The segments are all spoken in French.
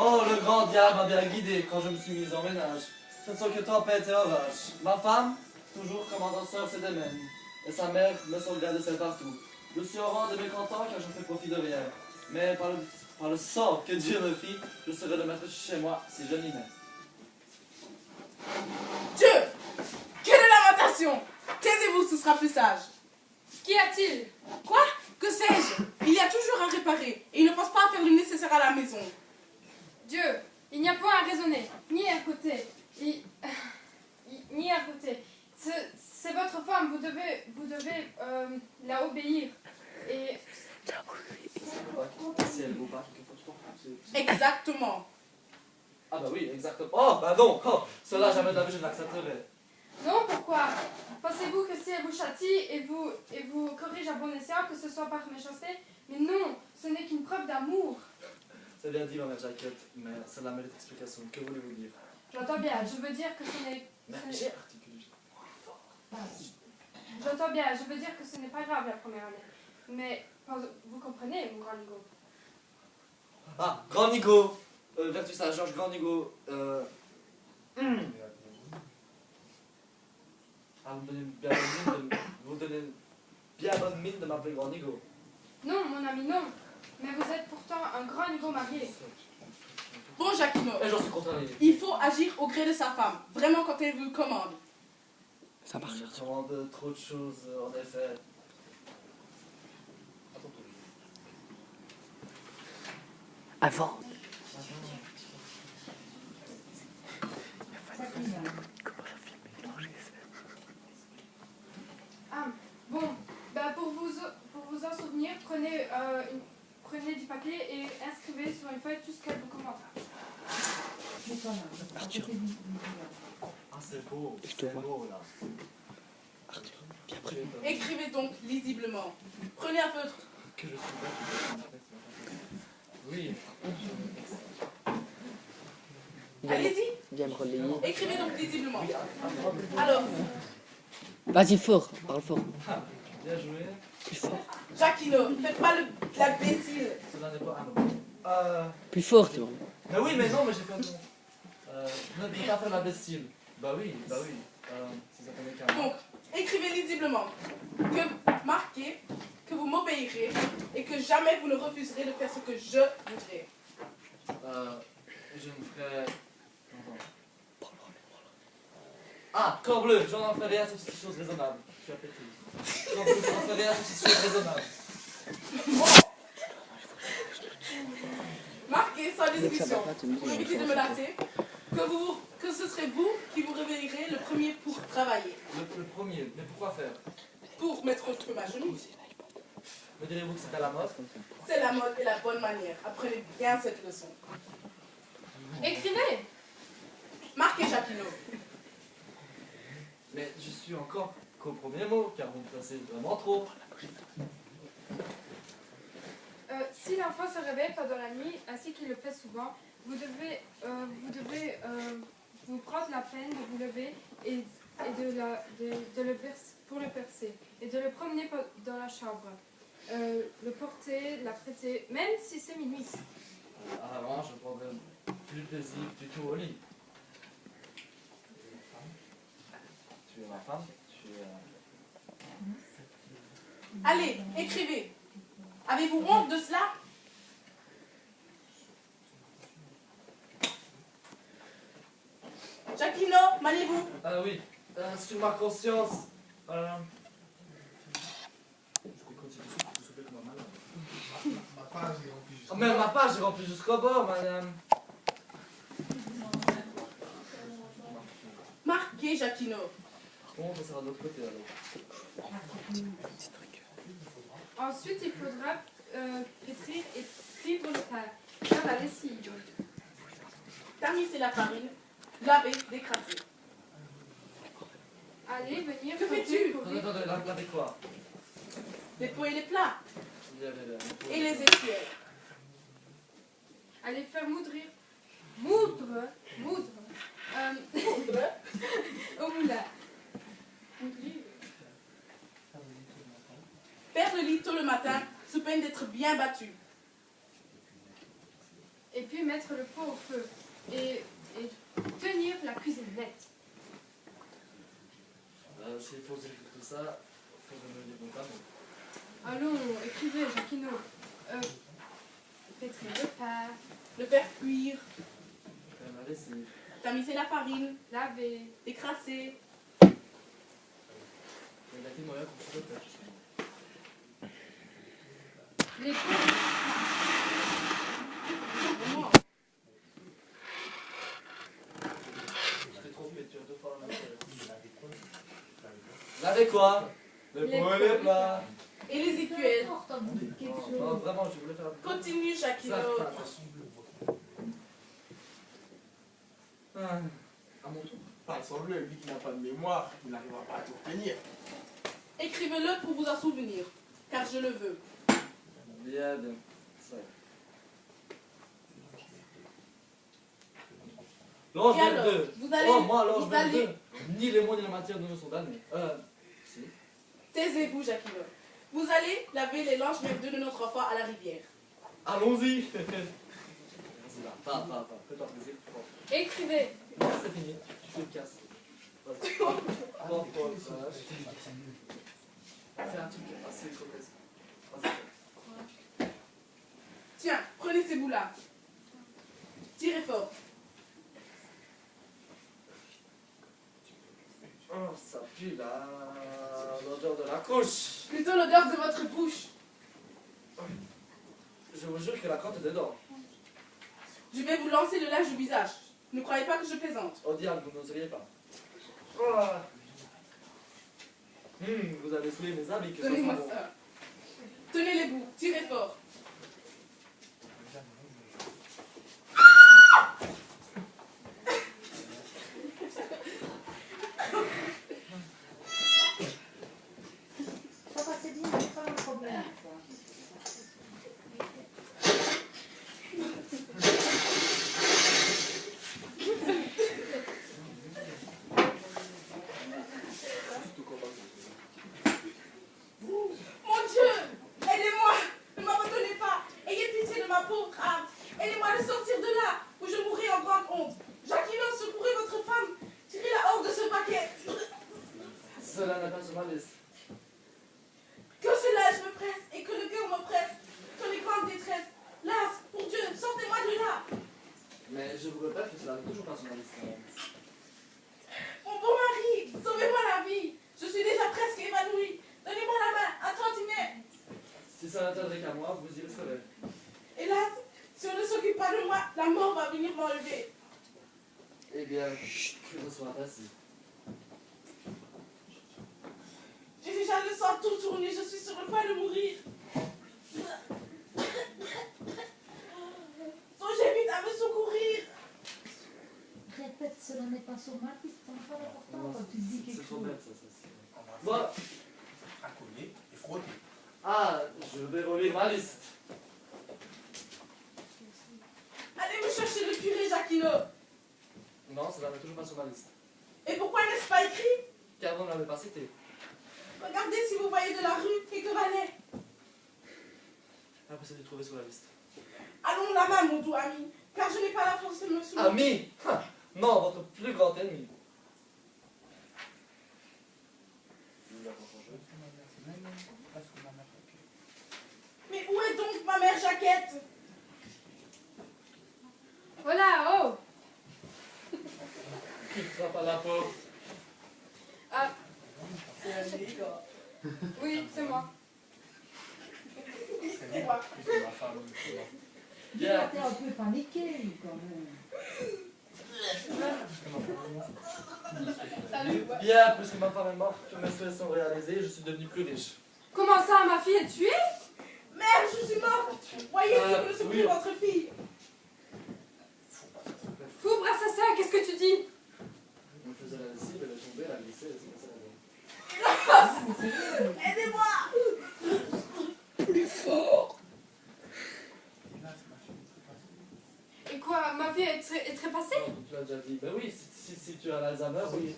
Oh, le grand diable m'a bien guidé quand je me suis mise en ménage. Ce ne sont que tempêtes et orages. Ma femme, toujours commandant se démène. Et sa mère me sauvegarde de celle partout. Je suis au rang de mécontent car je ne fais profit de rien. Mais par le sort que Dieu me fit, je serai le maître chez moi si je m'y mets. Dieu! Quelle lamentation! Taisez-vous, ce sera plus sage. Qu'y a-t-il? Quoi? Que sais-je? Il y a toujours à réparer, et il ne pense pas à faire le nécessaire à la maison. Dieu, il n'y a point à raisonner, ni à côté, ni à côté. C'est votre femme, vous devez la obéir. Et Si elle vaut pas quelquefois, Exactement. Ah bah oui, exactement. Oh, bah non, oh, cela jamais de la vie je ne l'accepterai. non, pourquoi? Pensez-vous que si elle vous châtie et vous corrige à bon escient, que ce soit par méchanceté? Mais non, ce n'est qu'une preuve d'amour. C'est bien dit, ma mère Jaquette, mais cela mérite explication. Que voulez-vous dire? J'entends bien, je veux dire que ce n'est... Mais j'ai articulé. J'entends bien, je veux dire que ce n'est pas grave la première année. Mais vous comprenez, mon grand Nigo. Ah, Grand Nigo, vertus à Georges Grand Nigo. Ah, vous donnez bien bonne mine de m'appeler Grand Nigo. Non, mon ami, non. Mais vous êtes pourtant un grand Nigo marié. Bon, Jacquino, Et j'en suis contrarié. il faut agir au gré de sa femme, vraiment quand elle vous le commande. Ça marche. Je commande trop de choses, en effet. Avant. Ah, bon, bah pour vous en souvenir, prenez du papier et inscrivez sur une feuille tout ce qu'elle vous commande. Arthur. Ah, c'est beau. Je te C'est vois. beau, là. Arthur, viens près. Écrivez donc lisiblement. Prenez un feutre. Que je suis bête. Oui. Allez-y, Viens me relayer. écrivez donc lisiblement. Oui, Alors, Vas-y, fort. Parle fort. bien joué. Plus fort. Jacquino, faites pas l'imbécile. Cela n'est pas un Plus fort, tu vois. Mais oui, mais non, mais j'ai pas bon. Ne pas faire l'imbécile. Bah oui, si ça tenait qu'à moi. Donc, écrivez lisiblement que marquez que vous m'obéirez et que jamais vous ne refuserez de faire ce que je voudrais. Je me ferai... Ah, corps bleu, j'en ferai rien sauf ces choses raisonnables. Je suis appétit. Corps bleu, j'en ferai rien sauf ces choses raisonnables. Marquez sans discussion, va pas, tu me dis, pour éviter il de faut me lasser, que ce serait vous qui vous réveillerez le premier pour travailler. Le premier, mais pourquoi faire? Pour mettre au truc à genoux. Me direz-vous que c'est à la mode? C'est la mode et la bonne manière. Apprenez bien cette leçon. Écrivez! Marquez, Jacquino. Mais je suis encore qu'au premier mot, car vous me placez vraiment trop. Si l'enfant se réveille pendant la nuit, ainsi qu'il le fait souvent, vous devez vous prendre la peine de vous lever et pour le percer, et de le promener dans la chambre, le porter, l'apprêter, même si c'est minuit. Avant, je prendrai plus de plaisir du tout au lit. Tu es ma femme, tu es... Allez, écrivez. Avez-vous honte de cela? Jacquino, maniez-vous. Ah oui, sur ma conscience. Je vais continuer tout souffler comme un malade. Ma page est remplie jusqu'au Même ma page est remplie jusqu'au bord, madame. Marquez, Jacquino. Bon, ça sera de l'autre côté alors. Ensuite, il faudra pétrir et cuire le pain, faire la lessive. Tamisser la farine. Laver, décrasser. Allez, venir. Que fais-tu? Attendez, laver quoi? Nettoyer les plats Il y avait le- et les écuelles. Allez faire moudre. Moudre. Au moulin. Faire le lit tôt le matin sous peine d'être bien battu. et puis mettre le pot au feu et tenir la cuisine nette. S'il faut dire tout ça, il faut que je me dise mon tableau. Allons, écrivez, Jacquino. Pétrir le pain, Le faire cuire, Faire la lessive. tamiser la farine, laver, décrasser. Il y a des moyens qu'on peut faire. les pots. Vraiment. J'étais trop pétueux deux fois la même chose. Laver quoi? Le Les pot et les pots. plats. Et les écuelles. Non, vraiment, je voulais faire. Continue, Jacquino. À mon tour. Pas semble, lui qui n'a pas de mémoire, il n'arrivera pas à tout retenir. Écrivez-le pour vous en souvenir, car je le veux. Bien, bien. Ça. L'ange Et alors, 22. vous allez- Oh, moi, l'ange vous allez- 22. Ni les mots ni la matière ne me sont damnés. Si. Taisez-vous, Jacquino. Vous allez laver les langes verdeux de notre enfant à la rivière. Allons-y. Vas-y, là. Pas. Fais-toi plaisir. Bon. Écrivez. Non, c'est fini. Tu te casses. Vas-y. Bon, ça. Fais un truc assez cocasse. Vas-y. Tiens, prenez ces bouts-là. Tirez fort. Oh, ça pue là. L'odeur de la couche. Plutôt l'odeur de votre bouche. Je vous jure que la crotte est dedans. Je vais vous lancer le linge du visage. Ne croyez pas que je plaisante. Au diable, vous n'oseriez pas. Oh. Vous avez souillé mes habits que Donnez-moi ça sent bon. ça. Tenez les bouts, tirez fort. Ça passait bien, c'est pas un problème. Mon Dieu, aidez-moi. Ne m'abandonnez pas. Ayez pitié de ma pauvre âme. Aidez-moi à le sortir de là, où je mourrai en grande honte. Jacquino, secourez votre femme. Tirez-la hors de ce paquet. Cela n'a pas sur ma liste. Que ce linge me presse et que le cœur me presse. J'en ai grande détresse. Las, pour Dieu, sortez-moi de là. Mais je vous répète que cela n'est toujours pas sur ma liste. Mon bon mari, sauvez-moi la vie. Je suis déjà presque évanouie. Donnez-moi la main, un tantinet. Si ça n'atteindrait qu'à moi, vous y resterez. Hélas, si on ne s'occupe pas de moi, la mort va venir m'enlever. Eh bien, que ce soit ainsi. J'ai déjà le sang tout tourné, je suis sur le point de mourir. Songez vite à me secourir. Répète, cela n'est pas sur ma liste, c'est pas important Non, quand tu dis c'est quelque trop chose. bête ça. On va Voilà. accoler et frotter. Ah, je vais relire ma liste. Allez me chercher le curé Jacquino. Non, cela n'est toujours pas sur ma liste. Et pourquoi n'est-ce pas écrit? Car vous ne l'avez pas cité. Regardez si vous voyez de la rue quelques valets. Impossible de trouver sur la liste. Allons la main, mon doux ami, car je n'ai pas la force de me soulever. Ami! Non, votre plus grand ennemi. Mais où est donc ma mère Jaquette? Voilà, oh. Qui frappe à la porte? Ah, oui, c'est moi. C'est moi. Il a été un peu paniqué, lui, quand même. Salut. Bien, puisque ma femme est morte, que mes souhaits sont réalisés, je suis devenu plus riche. Comment ça, ma fille est tuée? Mère, je suis morte. Voyez ce que oui. souffre votre fille. Fou, Brassassin, qu'est-ce que tu dis? On faisait la lessive, elle est tombée, elle a glissé, c'est comme ça. Aidez-moi. Plus fort. Et quoi, ma fille est trépassée? Non, tu l'as déjà dit. Ben oui, si tu as l'Alzheimer, oui.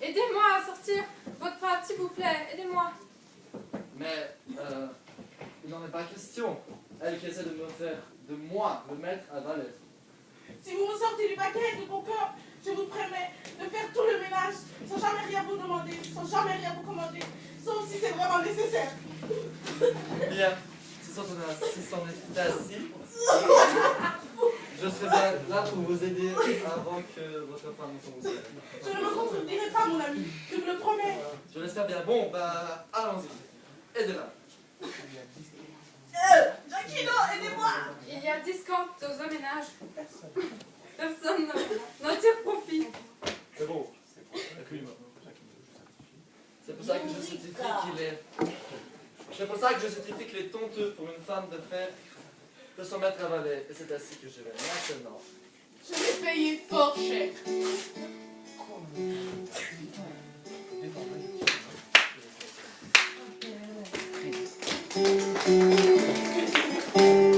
Aidez-moi à sortir votre femme, s'il vous plaît, aidez-moi. Mais, il en est pas question. Elle qui essaie de me faire, de moi, me mettre à valet. Si vous me sortez du paquet de bon cœur, je vous promets de faire tout le ménage sans jamais rien vous demander, sans jamais rien vous commander, sauf si c'est vraiment nécessaire. Bien, si c'en est assis, je serai bien là pour vous aider avant que votre femme ne tombe au ciel. Je ne me contredirai pas, mon ami, je vous le promets. Je l'espère bien. Bon, bah, allons-y. Aidez-la. Giacchino, aidez-moi. Il y a 10 comptes aux ménages. Personne n'en tire profit. C'est bon. C'est pour ça que je certifie qu'il est... C'est pour ça que je certifie qu'il est honteux pour une femme de faire de son maître à valet. Et c'est ainsi que je vais maintenant. Je vais payer fort cher. Thank you.